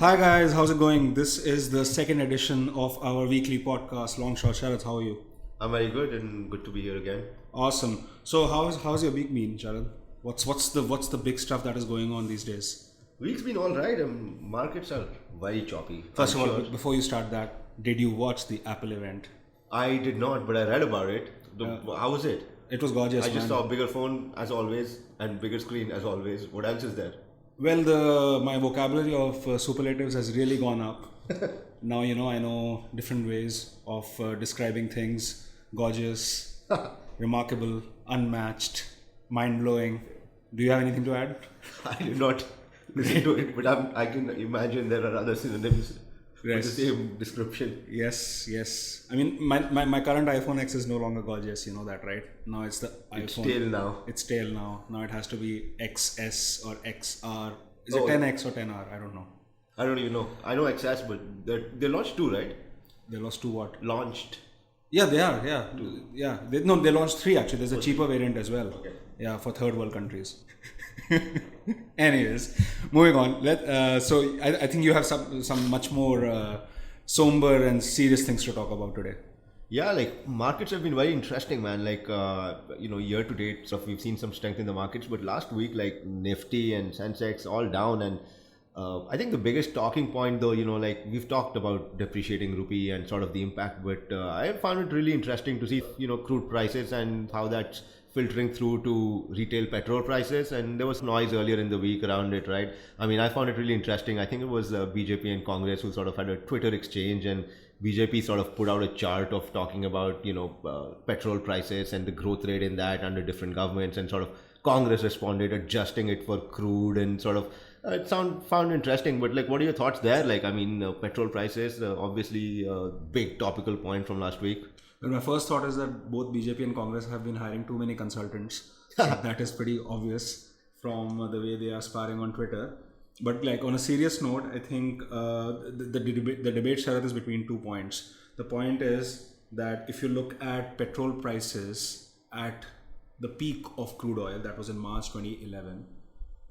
Hi guys, how's it going? This is the second edition of our weekly podcast, Long Shot Sharad. How are you? I'm very good and good to be here again. Awesome. So how's your week been, Sharad? What's the big stuff that is going on these days? Week's been all right. Markets are very choppy. First I'm of all, sure. before you start that, did you watch the Apple event? I did not, but I read about it. How was it? It was gorgeous. I just man. saw a bigger phone as always and bigger screen as always. What else is there? Well, my vocabulary of superlatives has really gone up. Now I know different ways of describing things: gorgeous, remarkable, unmatched, mind-blowing. Do you have anything to add? I did not listen to it, but I can imagine there are other synonyms for the Yes. same description. Yes. I mean, my current iPhone X is no longer gorgeous. You know that, right? Now it's the It's iPhone. stale now. It's stale now. Now it has to be XS or XR. Is Oh. it 10X or 10R? I don't know. I don't even know. I know XS, but they launched two, right? They lost two what? Launched. Yeah, they are. Yeah. They launched three actually. There's a cheaper variant as well. Okay. Yeah, for third world countries. Anyways, moving on. So I think you have some much more somber and serious things to talk about today. Yeah, like markets have been very interesting, man. Like, year to date, so we've seen some strength in the markets, but last week, like Nifty and Sensex all down. And I think the biggest talking point, though, like we've talked about depreciating rupee and sort of the impact, but I found it really interesting to see, crude prices and how that's filtering through to retail petrol prices. And there was noise earlier in the week around it, right? I mean, I found it really interesting. I think it was BJP and Congress who sort of had a Twitter exchange, and BJP sort of put out a chart of talking about, petrol prices and the growth rate in that under different governments, and sort of Congress responded adjusting it for crude, and sort of it found interesting. But like, what are your thoughts there? Like, I mean, petrol prices, obviously a big topical point from last week. Well, my first thought is that both BJP and Congress have been hiring too many consultants. That is pretty obvious from the way they are sparring on Twitter. But like on a serious note, I think the debate, Sharad, is between 2 points. The point is that if you look at petrol prices at the peak of crude oil, that was in March 2011,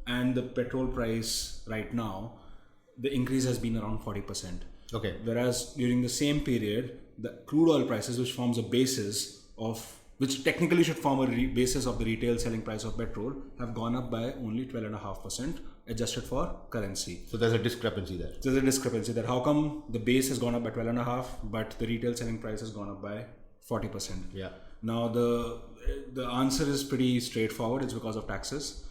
and the petrol price right now, the increase has been around 40%. Okay. Whereas during the same period, the crude oil prices, which technically should form a basis of the retail selling price of petrol, have gone up by only 12.5%, adjusted for currency. So there's a discrepancy there. There's a discrepancy that how come the base has gone up by 12.5, but the retail selling price has gone up by 40%. Yeah. Now the answer is pretty straightforward. It's because of taxes.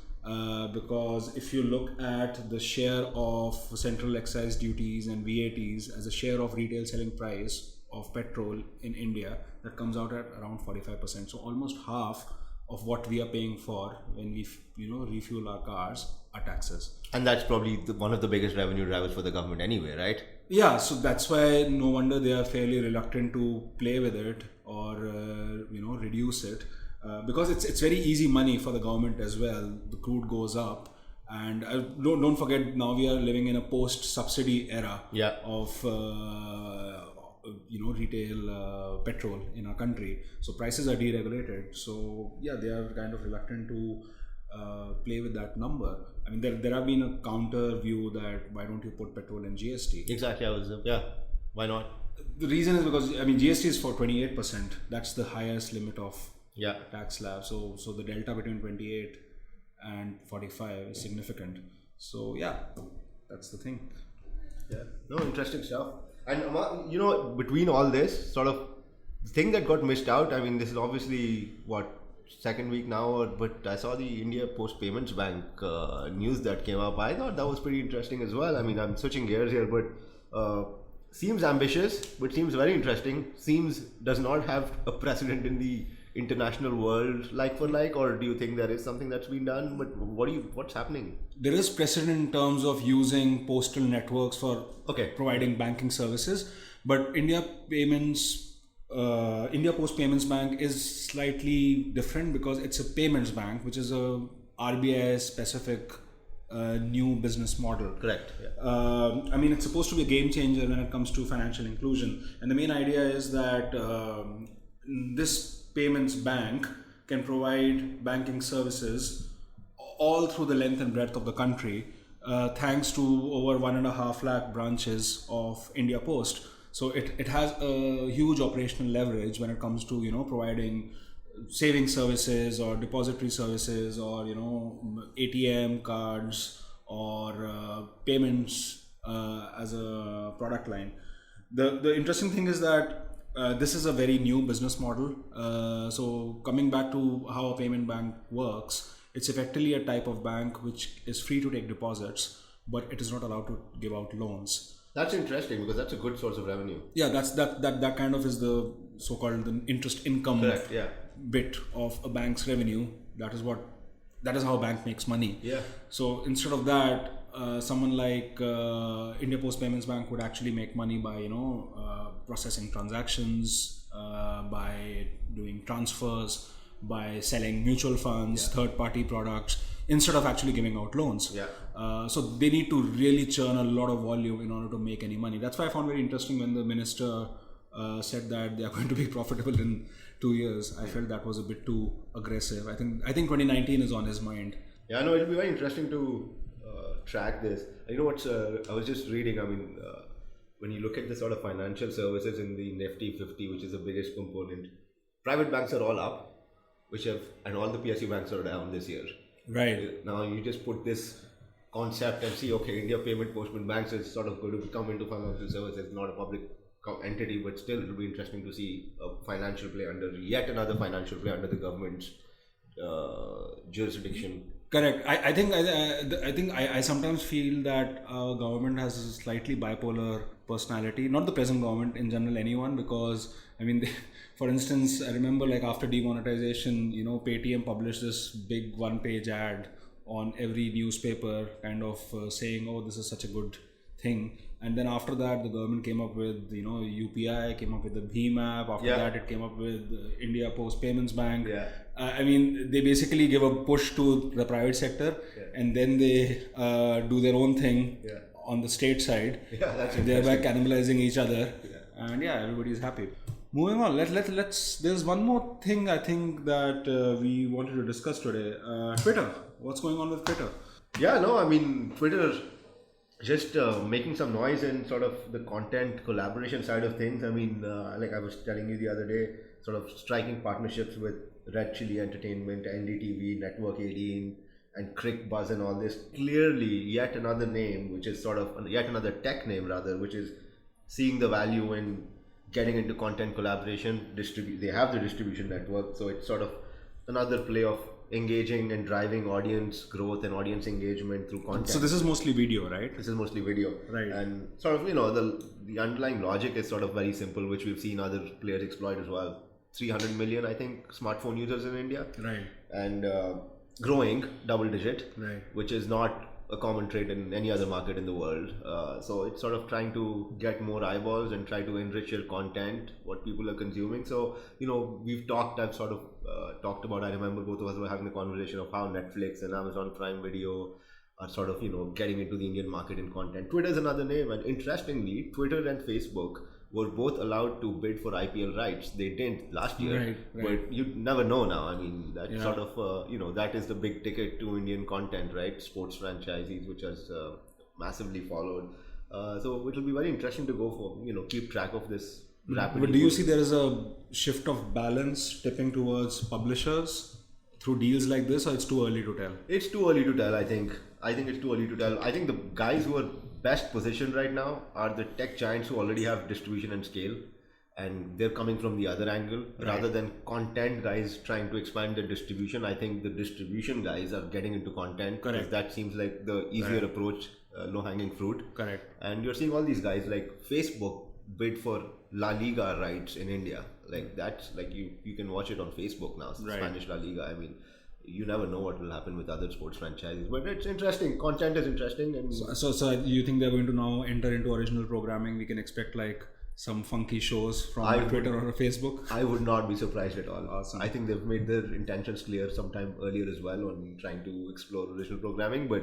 Because if you look at the share of central excise duties and VATs as a share of retail selling price of petrol in India, that comes out at around 45%. So almost half of what we are paying for when we refuel our cars are taxes. And that's probably one of the biggest revenue drivers for the government anyway, right? Yeah, so that's why no wonder they are fairly reluctant to play with it or reduce it, because it's very easy money for the government as well. The crude goes up, and don't forget, now we are living in a post-subsidy era of retail petrol in our country. So prices are deregulated. So yeah, they are kind of reluctant to play with that number. I mean, there have been a counter view that why don't you put petrol in GST? Exactly. Why not? The reason is because GST is for 28%. That's the highest limit of Yeah. tax slab. So the delta between 28 and 45 is significant. So yeah, that's the thing. Yeah. No, interesting stuff. And between all this, sort of the thing that got missed out. I mean, this is obviously second week now, but I saw the India Post Payments Bank news that came up. I thought that was pretty interesting as well. I mean, I'm switching gears here, but seems ambitious, but seems very interesting. Seems does not have a precedent in the international world like for like, or do you think there is something that's been done? But what's happening? There is precedent in terms of using postal networks for Okay. providing banking services, but India Post Payments Bank is slightly different because it's a payments bank, which is a RBI specific new business model. Correct. Yeah. I mean, it's supposed to be a game changer when it comes to financial inclusion, and the main idea is that this payments bank can provide banking services all through the length and breadth of the country thanks to over 1.5 lakh branches of India Post. So it has a huge operational leverage when it comes to providing saving services or depository services or ATM cards or payments as a product line. The interesting thing is that this is a very new business model. So coming back to how a payment bank works, it's effectively a type of bank which is free to take deposits, but it is not allowed to give out loans. That's interesting because that's a good source of revenue. Yeah, that kind of is the so-called the interest income. Correct, yeah. Bit of a bank's revenue. That is how a bank makes money. Yeah. So instead of that, someone like India Post Payments Bank would actually make money by processing transactions, by doing transfers, by selling mutual funds, third-party products, instead of actually giving out loans. Yeah. So they need to really churn a lot of volume in order to make any money. That's why I found very interesting when the minister said that they are going to be profitable in 2 years. I felt that was a bit too aggressive. I think 2019 is on his mind. Yeah, no, it'll be very interesting to track this. You know what's? I was just reading. I mean, when you look at the sort of financial services in the Nifty 50, which is the biggest component, private banks are all up, and all the PSU banks are down this year. Right. Now you just put this concept and see, okay, India Payment Postman Banks is sort of going to come into financial services, not a public entity, but still it'll be interesting to see yet another financial play under the government's jurisdiction. Correct. I think I sometimes feel that our government has a slightly bipolar personality. Not the present government, in general, anyone, because I mean, for instance, I remember like after demonetization, Paytm published this big one-page ad on every newspaper, kind of saying, "Oh, this is such a good thing." And then after that, the government came up with UPI, came up with the Bheem app. After that, it came up with India Post Payments Bank. Yeah. I mean, they basically give a push to the private sector, and then they do their own thing on the state side, thereby cannibalizing each other. And everybody's happy. Moving on, let's. There's one more thing I think that we wanted to discuss today. Twitter. What's going on with Twitter? Yeah, no, I mean, Twitter just making some noise in sort of the content collaboration side of things. I mean, like I was telling you the other day, sort of striking partnerships with Red Chilli Entertainment, NDTV, Network 18, and Crick Buzz and all this. Clearly, yet another name, which is sort of yet another tech name rather, which is seeing the value in getting into content collaboration. They have the distribution network, so it's sort of another play of engaging and driving audience growth and audience engagement through content. So this is mostly video, right? This is mostly video, right? And sort of the underlying logic is sort of very simple, which we've seen other players exploit as well. 300 million, I think, smartphone users in India, right? And growing double digit, right? Which is not a common trait in any other market in the world. So it's sort of trying to get more eyeballs and try to enrich your content, what people are consuming. So I've sort of talked about, I remember both of us were having the conversation of how Netflix and Amazon Prime Video are sort of getting into the Indian market in content. Twitter is another name, and interestingly, Twitter and Facebook were both allowed to bid for IPL rights. They didn't last year, right. But you never know now. I mean, that sort of that is the big ticket to Indian content, right? Sports franchises, which has massively followed. So it will be very interesting to go for keep track of this rapidly. But do you see there is a shift of balance tipping towards publishers through deals like this, or it's too early to tell? It's too early to tell. I think it's too early to tell. I think the guys who are best positioned right now are the tech giants who already have distribution and scale, and they're coming from the other angle rather than content guys trying to expand their distribution. I think the distribution guys are getting into content. Correct. That seems like the easier approach, low hanging fruit. Correct. And you're seeing all these guys like Facebook bid for La Liga rights in India. Like that's like you can watch it on Facebook now. Spanish La Liga. I mean, you never know what will happen with other sports franchises, but it's interesting. Content is interesting, and so you think they're going to now enter into original programming? We can expect like some funky shows from Twitter or Facebook? I would not be surprised at all. Awesome. I think they've made their intentions clear sometime earlier as well on trying to explore original programming, but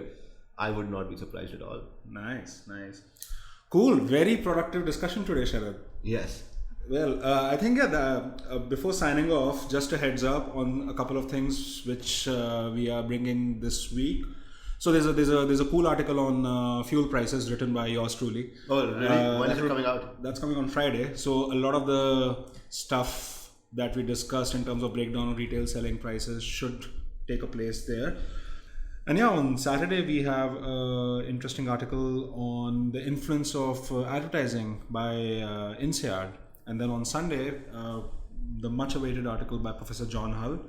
I would not be surprised at all. Nice. Cool. Very productive discussion today, Sharad. Yes. Well, I think before signing off, just a heads up on a couple of things which we are bringing this week. So there's a cool article on fuel prices written by yours truly. Oh, really? When is it coming out? That's coming on Friday. So a lot of the stuff that we discussed in terms of breakdown of retail selling prices should take a place there. And yeah, on Saturday we have an interesting article on the influence of advertising by INSEAD. And then on Sunday, the much awaited article by Professor John Hull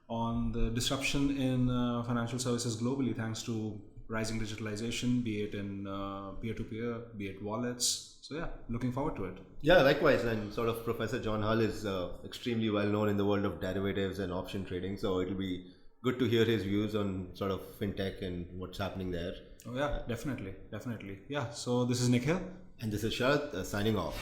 on the disruption in financial services globally thanks to rising digitalization, be it in peer-to-peer, be it wallets. So yeah, looking forward to it. Yeah, likewise. And sort of Professor John Hull is extremely well known in the world of derivatives and option trading. So it'll be good to hear his views on sort of fintech and what's happening there. Oh yeah, definitely. Yeah, so this is Nikhil. And this is Sharath signing off.